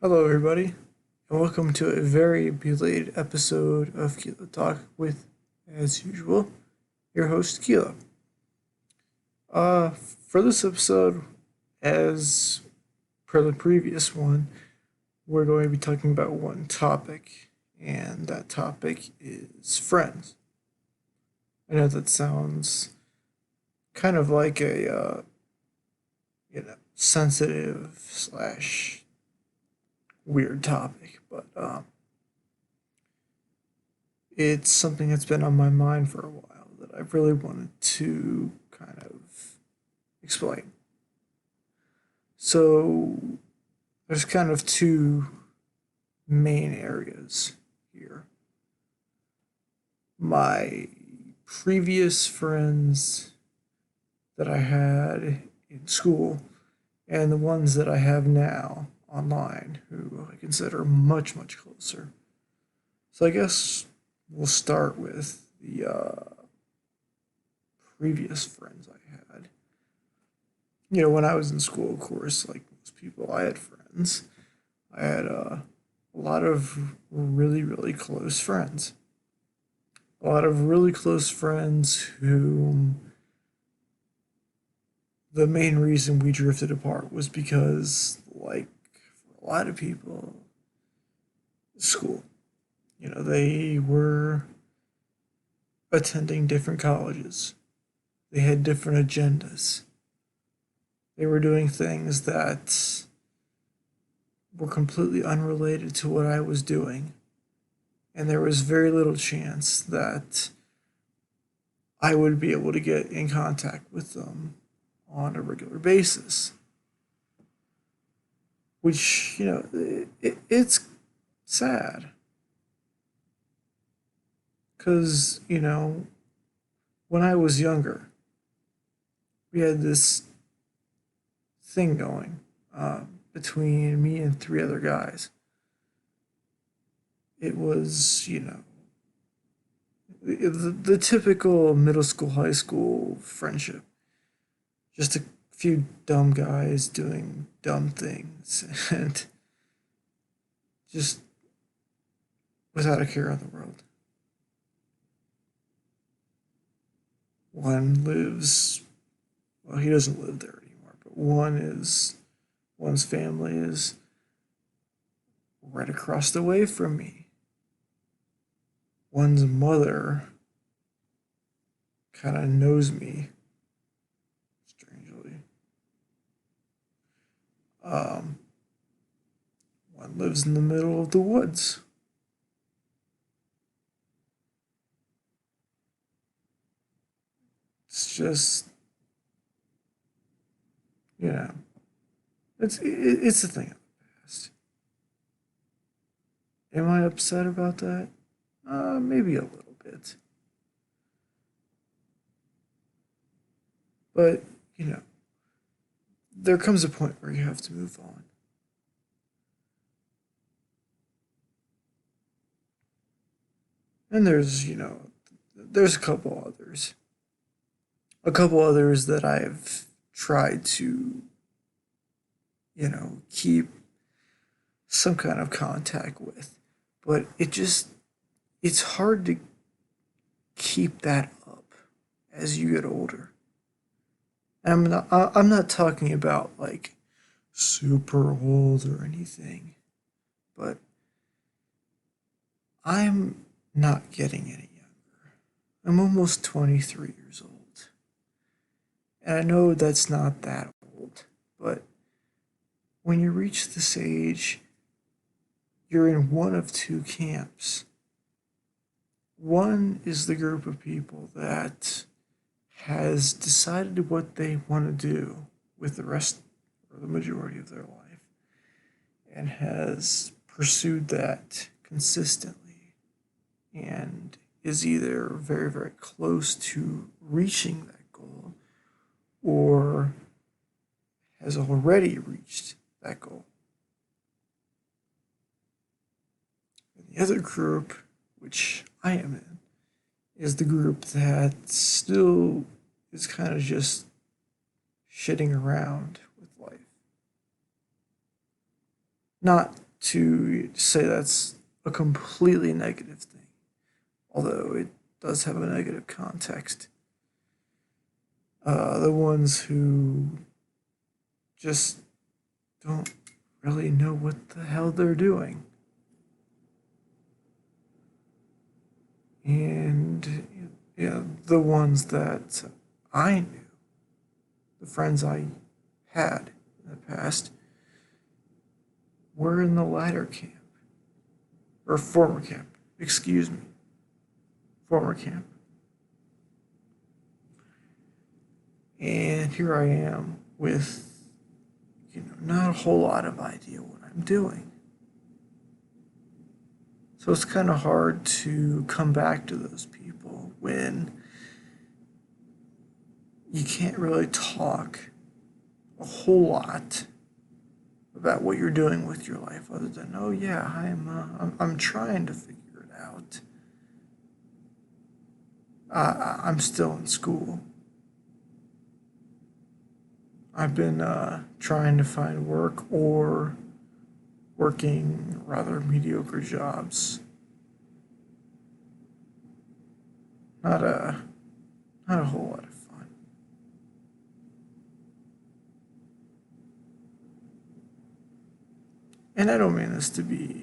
Hello, everybody, and welcome to a very belated episode of Keelloo Talk with, as usual, your host, Keelloo. For this episode, as per the previous one, we're going to be talking about one topic, and that topic is friends. I know that sounds kind of like a, sensitive slash weird topic, but it's something that's been on my mind for a while that I've really wanted to kind of explain. So there's kind of two main areas here. My previous friends that I had in school and the ones that I have now online who I consider much, much closer. So I guess we'll start with the previous friends I had. When I was in school, of course, like most people, I had friends. I had a lot of really, really close friends. A lot of really close friends whom the main reason we drifted apart was because, like, for a lot of people, school. They were attending different colleges, they had different agendas, they were doing things that were completely unrelated to what I was doing. And there was very little chance that I would be able to get in contact with them on a regular basis. Which, it's sad. Because, when I was younger, we had this thing going between me and three other guys. It was, the typical middle school, high school friendship. Just a few dumb guys doing dumb things and just without a care in the world. One lives, well, he doesn't live there anymore, but one's family is right across the way from me. One's mother kind of knows me, strangely. Um, One lives in the middle of the woods. It's just, you know, it's a thing of the past. Am I upset about that? Maybe a little bit. But, you know, there comes a point where you have to move on. And there's a couple others that I've tried to, keep some kind of contact with. But it's hard to keep that up as you get older. I'm not talking about like super old or anything, but I'm not getting any younger. I'm almost 23 years old. And I know that's not that old, but when you reach this age, you're in one of two camps. One is the group of people that has decided what they want to do with the rest or the majority of their life and has pursued that consistently and is either very, very close to reaching that goal or has already reached that goal. And the other group, which I am in, is the group that still is kind of just shitting around with life. Not to say that's a completely negative thing, although it does have a negative context. The ones who just don't really know what the hell they're doing. And yeah, the ones that I knew, the friends I had in the past, were in the latter camp, or former camp, excuse me, former camp. And here I am with, not a whole lot of idea what I'm doing. So it's kind of hard to come back to those people when you can't really talk a whole lot about what you're doing with your life, other than, oh yeah, I'm trying to figure it out. I'm still in school. I've been trying to find work or working rather mediocre jobs. Not a not a whole lot of fun. And I don't mean this to be,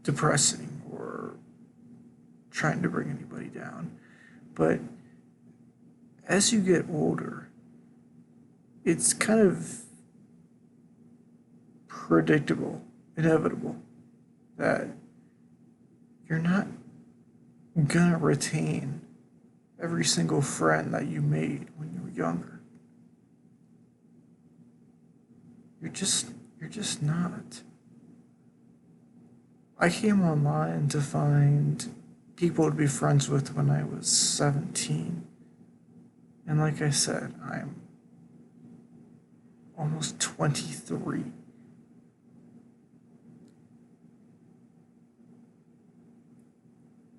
depressing or trying to bring anybody down, but as you get older, it's kind of predictable, inevitable, that you're not gonna retain every single friend that you made when you were younger. You're just not. I came online to find people to be friends with when I was 17. And like I said, I'm almost 23.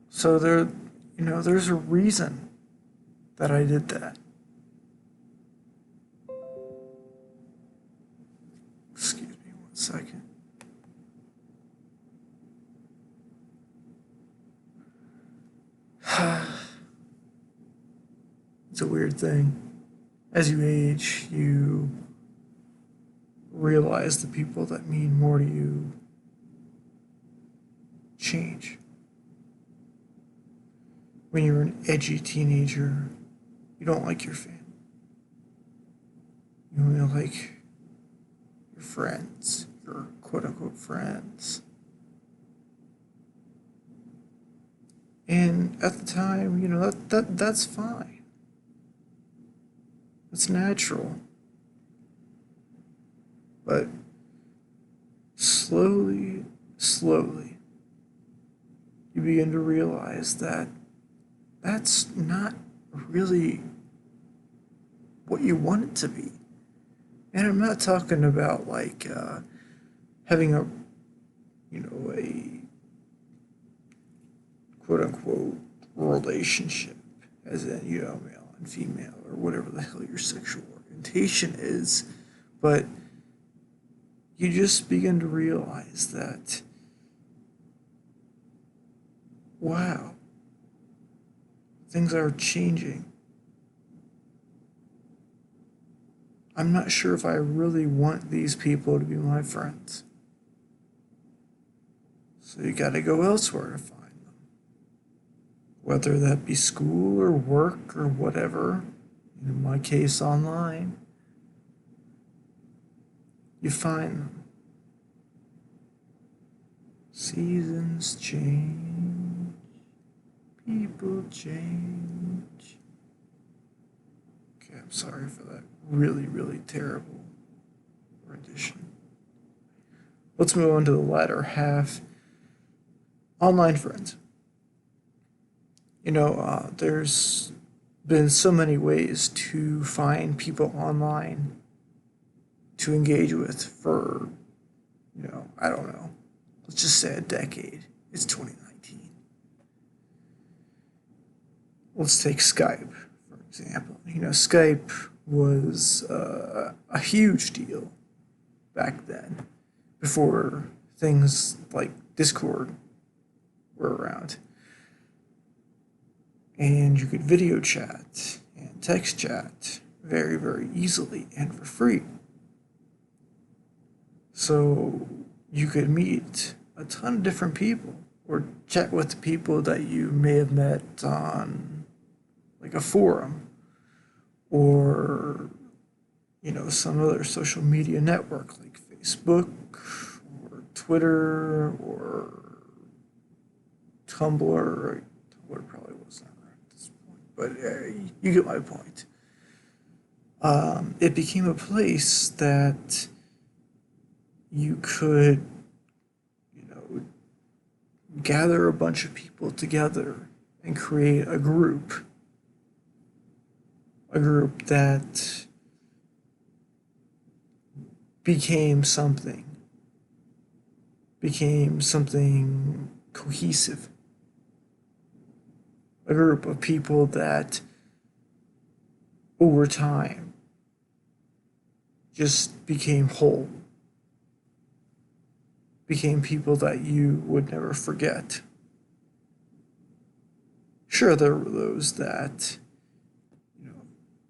So there's a reason that I did that. Excuse me 1 second. It's a weird thing. As you age, you realize the people that mean more to you change. When you're an edgy teenager, you don't like your family. You only like your friends, your quote unquote friends. And at the time, that's fine. It's natural. But slowly, you begin to realize that that's not really what you want it to be. And I'm not talking about like having a quote unquote relationship, as in, male and female, or whatever the hell your sexual orientation is. But you just begin to realize that, wow, things are changing. I'm not sure if I really want these people to be my friends. So you gotta go elsewhere to find them. Whether that be school or work or whatever, in my case, online, you find them. Seasons change, people change. Okay, I'm sorry for that really, really terrible rendition. Let's move on to the latter half. Online friends. There's been so many ways to find people online to engage with for, I don't know, let's just say a decade. It's 2019. Let's take Skype, for example. Skype was a huge deal back then. before things like Discord were around. And you could video chat and text chat very, very easily and for free. So you could meet a ton of different people or chat with people that you may have met on like a forum or some other social media network like Facebook or Twitter or Tumblr. Tumblr probably wasn't around at this point, but you get my point. It became a place that you could, you know, gather a bunch of people together and create a group that became something cohesive, a group of people that over time just became whole, became people that you would never forget. Sure, there were those that,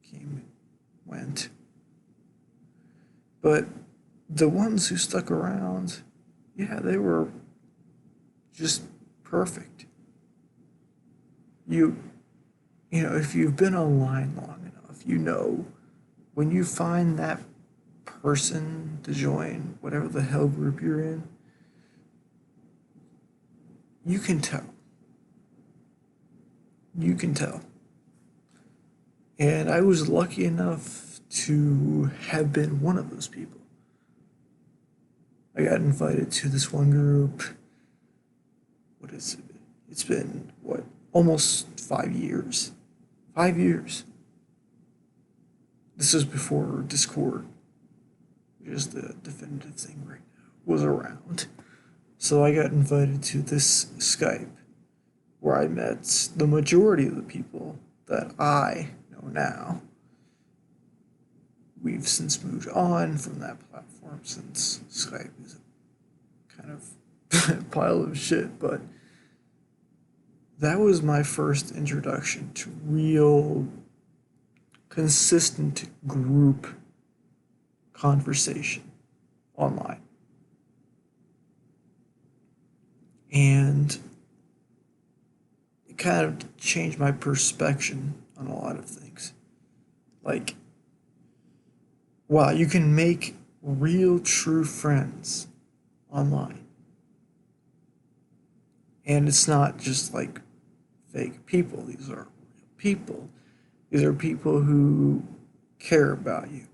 came and went, but the ones who stuck around, yeah, they were just perfect. You, if you've been online long enough, when you find that person to join whatever the hell group you're in, you can tell. You can tell. And I was lucky enough to have been one of those people. I got invited to this one group. What is it? It's been, almost 5 years. 5 years. This is before Discord, which is the definitive thing right now, was around. So I got invited to this Skype where I met the majority of the people that I know now. We've since moved on from that platform since Skype is a kind of pile of shit, but that was my first introduction to real consistent group conversation online. And it kind of changed my perspective on a lot of things. Like, wow, you can make real, true friends online. And it's not just like fake people, these are real people. These are people who care about you.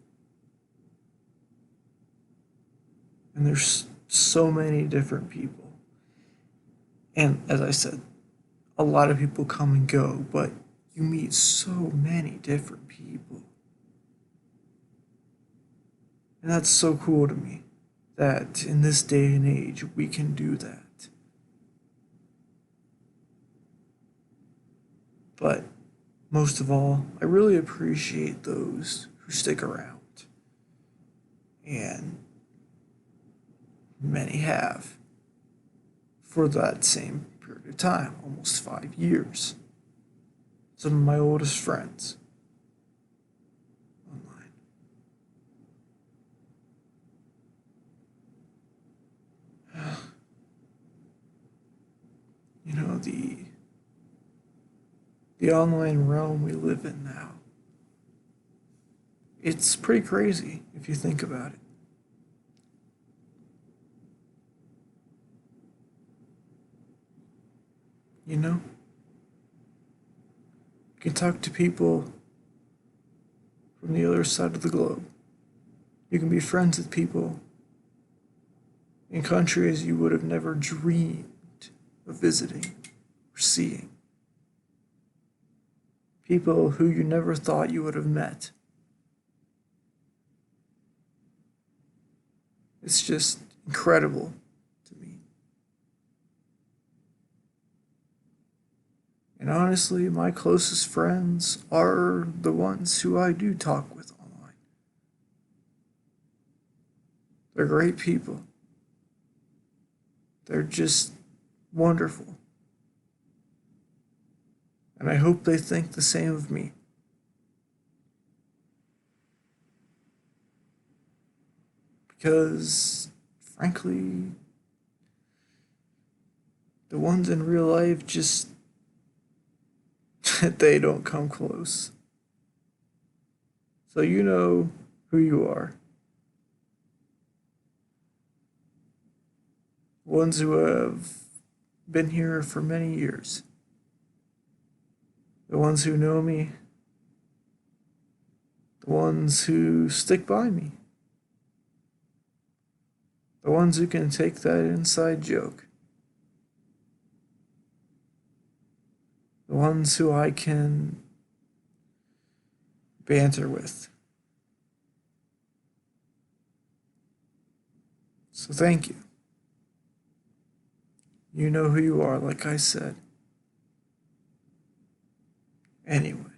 And there's so many different people. And as I said, a lot of people come and go, but you meet so many different people. And that's so cool to me that in this day and age we can do that. But most of all, I really appreciate those who stick around. And many have for that same period of time, almost 5 years. Some of my oldest friends online. The online realm we live in now. It's pretty crazy if you think about it. You know? You can talk to people from the other side of the globe. You can be friends with people in countries you would have never dreamed of visiting or seeing. People who you never thought you would have met. It's just incredible to me. And honestly, my closest friends are the ones who I do talk with online. They're great people. They're just wonderful. And I hope they think the same of me. Because, frankly, the ones in real life just, they don't come close. So you know who you are. Ones who have been here for many years. The ones who know me. The ones who stick by me. The ones who can take that inside joke. The ones who I can banter with. So thank you. You know who you are, like I said. Anyway,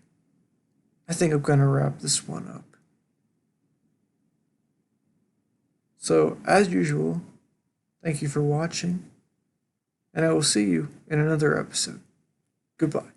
I think I'm going to wrap this one up. So, as usual, thank you for watching, and I will see you in another episode. Goodbye.